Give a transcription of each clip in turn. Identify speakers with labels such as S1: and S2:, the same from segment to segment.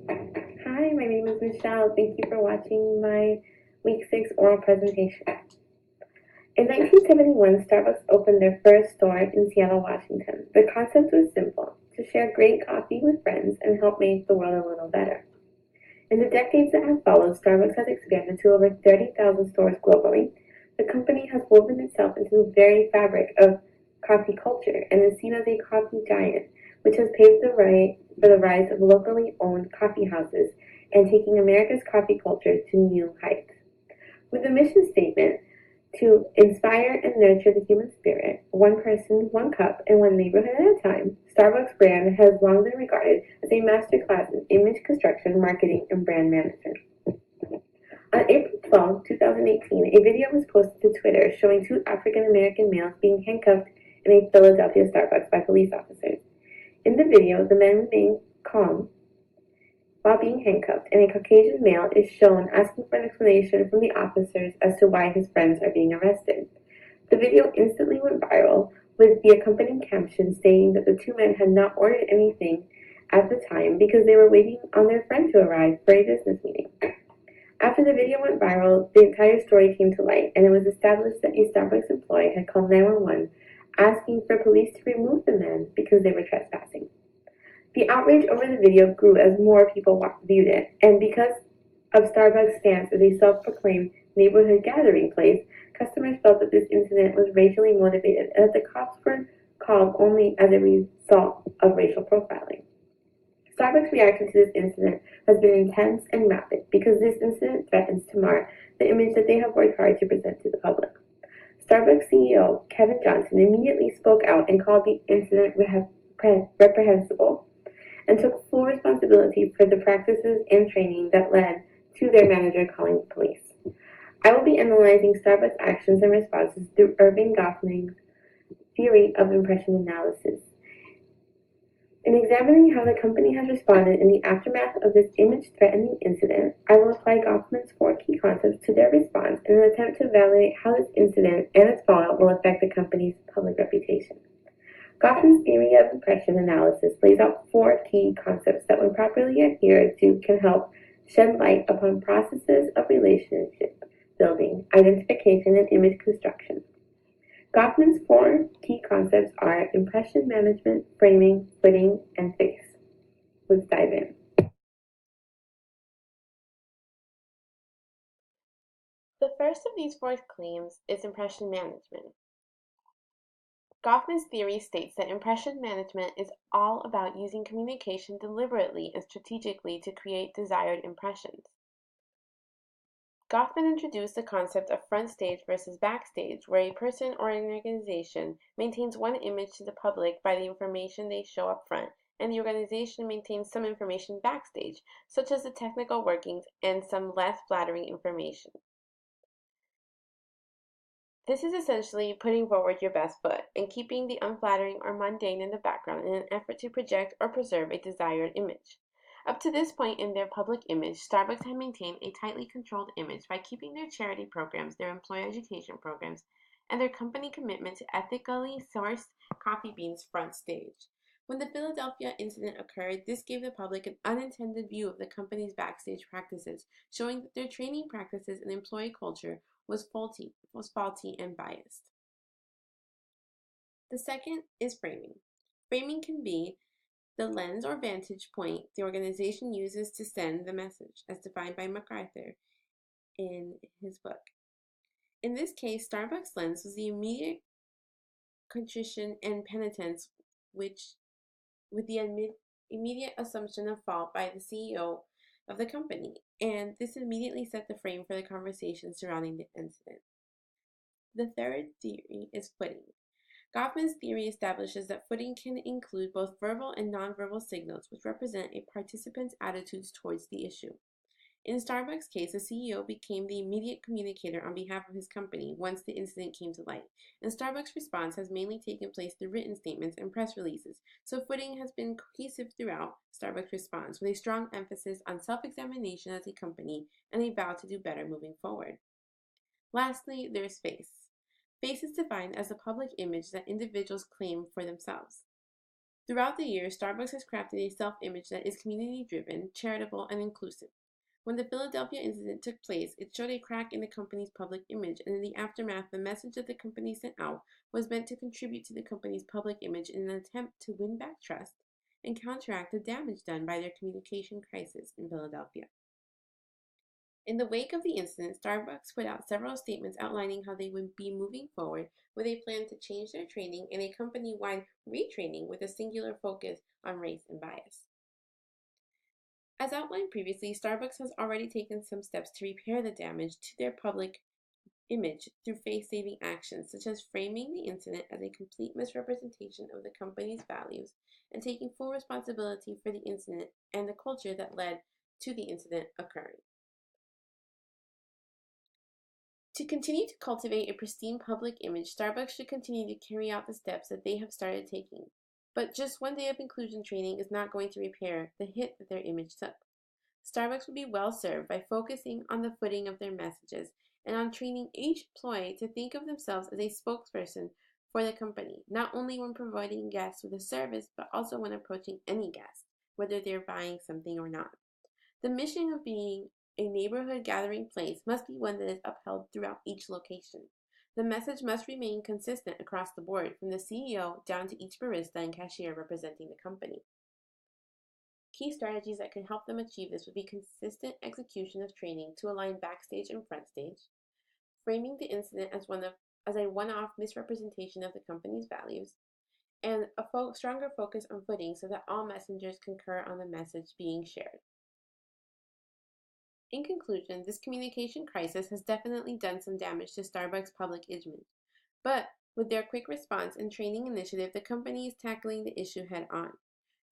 S1: Hi, my name is Michelle. Thank you for watching my Week 6 oral presentation. In 1971, Starbucks opened their first store in Seattle, Washington. The concept was simple: to share great coffee with friends and help make the world a little better. In the decades that have followed, Starbucks has expanded to over 30,000 stores globally. The company has woven itself into the very fabric of coffee culture and is seen as a coffee giant, which has paved the way for the rise of locally owned coffee houses and taking America's coffee culture to new heights. With the mission statement to inspire and nurture the human spirit, one person, one cup, and one neighborhood at a time, Starbucks brand has long been regarded as a masterclass in image construction, marketing, and brand management. On April 12, 2018, a video was posted to Twitter showing two African American males being handcuffed in a Philadelphia Starbucks by police officers. In the video, the men remain calm while being handcuffed, and a Caucasian male is shown asking for an explanation from the officers as to why his friends are being arrested. The video instantly went viral, with the accompanying caption stating that the two men had not ordered anything at the time because they were waiting on their friend to arrive for a business meeting. After the video went viral, the entire story came to light, and it was established that a Starbucks employee had called 911 asking for police to remove the men because they were trespassing. The outrage over the video grew as more people viewed it, and because of Starbucks' stance as a self-proclaimed neighborhood gathering place, customers felt that this incident was racially motivated and that the cops were called only as a result of racial profiling. Starbucks' reaction to this incident has been intense and rapid because this incident threatens to mar the image that they have worked hard to present to the public. Starbucks CEO Kevin Johnson immediately spoke out and called the incident reprehensible and took full responsibility for the practices and training that led to their manager calling the police. I will be analyzing Starbucks' actions and responses through Irving Goffman's theory of impression analysis. In examining how the company has responded in the aftermath of this image-threatening incident, I will apply Goffman's four key concepts to their response in an attempt to evaluate how this incident and its fallout will affect the company's public reputation. Goffman's theory of impression analysis lays out four key concepts that, when properly adhered to, can help shed light upon processes of relationship building, identification, and image construction. Goffman's four key concepts are impression management, framing, footing, and face. Let's dive in.
S2: The first of these four claims is impression management. Goffman's theory states that impression management is all about using communication deliberately and strategically to create desired impressions. Goffman introduced the concept of front stage versus backstage, where a person or an organization maintains one image to the public by the information they show up front, and the organization maintains some information backstage, such as the technical workings and some less flattering information. This is essentially putting forward your best foot and keeping the unflattering or mundane in the background in an effort to project or preserve a desired image. Up to this point in their public image, Starbucks had maintained a tightly controlled image by keeping their charity programs, their employee education programs, and their company commitment to ethically sourced coffee beans front stage. When the Philadelphia incident occurred, this gave the public an unintended view of the company's backstage practices, showing that their training practices and employee culture was faulty and biased. The second is framing. Framing can be the lens or vantage point the organization uses to send the message, as defined by MacArthur in his book. In this case, Starbucks' lens was the immediate contrition and penitence, which, with the immediate assumption of fault by the CEO of the company, and this immediately set the frame for the conversation surrounding the incident. The third theory is footing. Goffman's theory establishes that footing can include both verbal and nonverbal signals, which represent a participant's attitudes towards the issue. In Starbucks' case, the CEO became the immediate communicator on behalf of his company once the incident came to light, and Starbucks' response has mainly taken place through written statements and press releases, so footing has been cohesive throughout Starbucks' response, with a strong emphasis on self-examination as a company and a vow to do better moving forward. Lastly, there's face. Face is defined as the public image that individuals claim for themselves. Throughout the years, Starbucks has crafted a self-image that is community-driven, charitable, and inclusive. When the Philadelphia incident took place, it showed a crack in the company's public image, and in the aftermath, the message that the company sent out was meant to contribute to the company's public image in an attempt to win back trust and counteract the damage done by their communication crisis in Philadelphia. In the wake of the incident, Starbucks put out several statements outlining how they would be moving forward with a plan to change their training and a company-wide retraining with a singular focus on race and bias. As outlined previously, Starbucks has already taken some steps to repair the damage to their public image through face-saving actions, such as framing the incident as a complete misrepresentation of the company's values and taking full responsibility for the incident and the culture that led to the incident occurring. To continue to cultivate a pristine public image, Starbucks should continue to carry out the steps that they have started taking. But just one day of inclusion training is not going to repair the hit that their image took. Starbucks would be well served by focusing on the footing of their messages and on training each employee to think of themselves as a spokesperson for the company, not only when providing guests with a service, but also when approaching any guest, whether they're buying something or not. The mission of being a neighborhood gathering place must be one that is upheld throughout each location. The message must remain consistent across the board, from the CEO down to each barista and cashier representing the company. Key strategies that can help them achieve this would be consistent execution of training to align backstage and front stage, framing the incident as a one-off misrepresentation of the company's values, and a stronger focus on footing so that all messengers concur on the message being shared. In conclusion, this communication crisis has definitely done some damage to Starbucks' public image, but with their quick response and training initiative, the company is tackling the issue head on.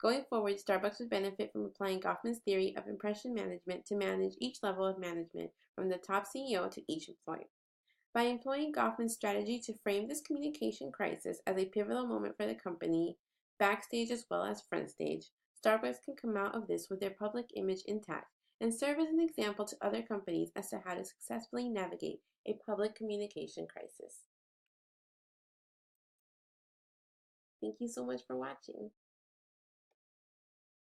S2: Going forward, Starbucks would benefit from applying Goffman's theory of impression management to manage each level of management, from the top CEO to each employee. By employing Goffman's strategy to frame this communication crisis as a pivotal moment for the company, backstage as well as front stage, Starbucks can come out of this with their public image intact and serve as an example to other companies as to how to successfully navigate a public communication crisis. Thank you so much for watching.